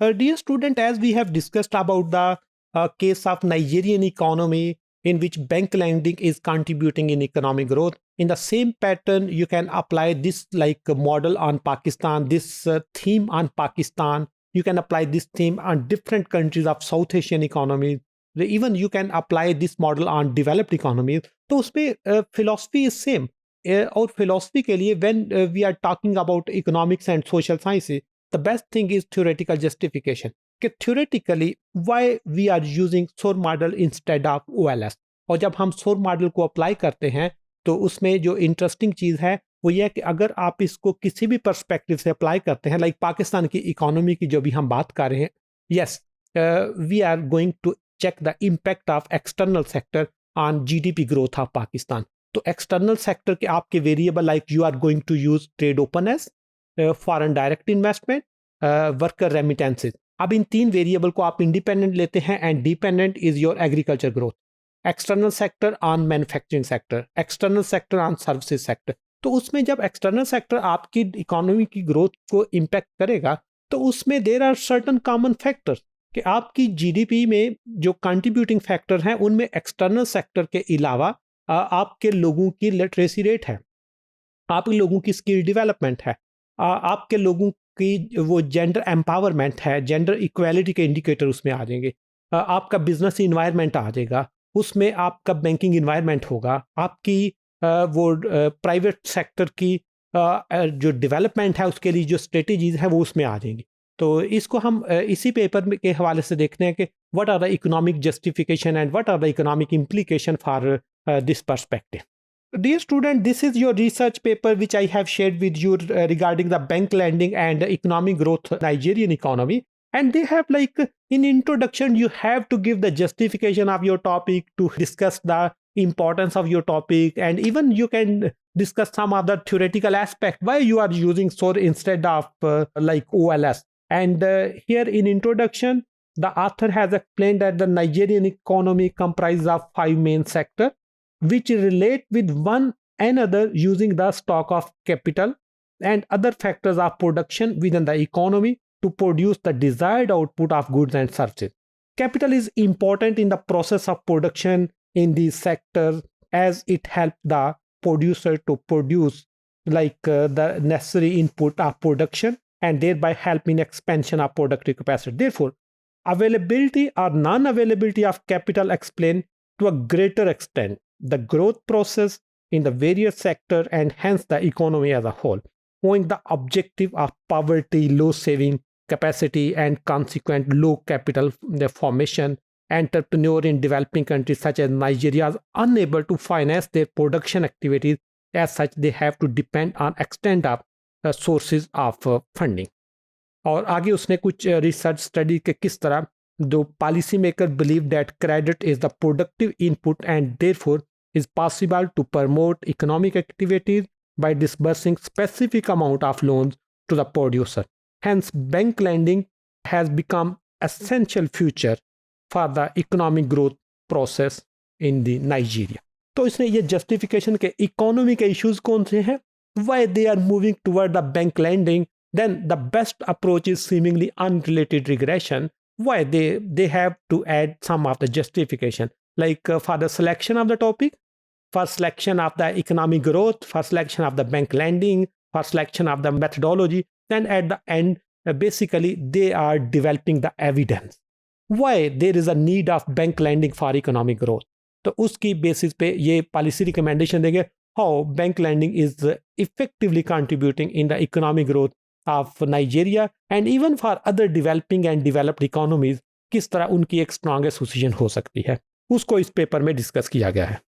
Dear student, as we have discussed about the case of Nigerian economy in which bank lending is contributing in economic growth, in the same pattern, you can apply this like model on Pakistan, this theme on Pakistan. You can apply this theme on different countries of South Asian economies. Even you can apply this model on developed economies. तो उसमें philosophy is same. और philosophy के लिए when we are talking about economics and social sciences, the best thing is theoretical justification. कि theoretically why we are using SOR model instead of OLS. और जब हम SOR model को apply करते हैं तो उसमें जो इंटरेस्टिंग चीज़ है वो ये है कि अगर आप इसको किसी भी पर्सपेक्टिव से अप्लाई करते हैं, लाइक पाकिस्तान की इकोनॉमी की जो भी हम बात कर रहे हैं, yes we are going to check the impact of external sector on GDP growth of Pakistan. तो एक्सटर्नल सेक्टर के आपके variable like you are going to use trade openness, foreign direct investment, worker remittances. अब इन तीन variable को आप independent लेते हैं and dependent is your agriculture growth. External sector on manufacturing sector, external sector on services sector. तो उसमें जब एक्सटर्नल सेक्टर आपकी इकोनॉमी की ग्रोथ को इम्पैक्ट करेगा तो उसमें there are certain common factors कि आपकी जीडीपी में जो कंट्रीब्यूटिंग फैक्टर हैं उनमें एक्सटर्नल सेक्टर के अलावा आपके लोगों की लिटरेसी रेट है, आपके लोगों की स्किल डेवलपमेंट है, आपके लोगों की वो जेंडर एम्पावरमेंट है, जेंडर इक्वालिटी के इंडिकेटर उसमें आ जाएंगे, आपका बिजनेस इन्वायरमेंट आ जाएगा, उसमें आपका बैंकिंग इन्वायरमेंट होगा, आपकी वो प्राइवेट सेक्टर की जो डेवलपमेंट है उसके लिए जो स्ट्रेटजीज है वो उसमें आ जाएंगी. तो इसको हम इसी पेपर के हवाले से देखते हैं कि what are the economic justification and what are the economic implication for this perspective. Dear student, this is your research paper which I have shared with you regarding the bank lending and economic growth Nigerian economy. And they have like in introduction you have to give the justification of your topic, to discuss the importance of your topic, and even you can discuss some other theoretical aspect why you are using SOR instead of like OLS. And here in introduction the author has explained that the Nigerian economy comprises of 5 main sectors which relate with one another using the stock of capital and other factors of production within the economy to produce the desired output of goods and services. Capital is important in the process of production in these sectors as it helps the producer to produce like the necessary input of production and thereby help in expansion of productive capacity. Therefore, availability or non-availability of capital explain to a greater extent the growth process in the various sectors and hence the economy as a whole, owing the objective of poverty, low saving capacity and consequent low capital formation. Entrepreneurs in developing countries such as Nigeria are unable to finance their production activities. As such, they have to depend on extent of sources of funding. और आगे उसने कुछ research study के किस तरह the policy maker believe that credit is the productive input and therefore is possible to promote economic activities by disbursing specific amount of loans to the producer. Hence, bank lending has become essential feature for the economic growth process in the Nigeria. तो इसने ये justification के economy के issues कौन से हैं, why they are moving toward the bank lending, then the best approach is seemingly unrelated regression. Why they have to add some of the justification like for the selection of the topic, for selection of the economic growth, for selection of the bank lending, for selection of the methodology, then at the end basically they are developing the evidence why there is a need of bank lending for economic growth. तो उसकी basis पे ये policy recommendation देंगे how bank lending is effectively contributing in the economic growth of Nigeria and even for other developing and developed economies किस तरह उनकी एक strongest position हो सकती है, उसको इस पेपर में डिस्कस किया गया है.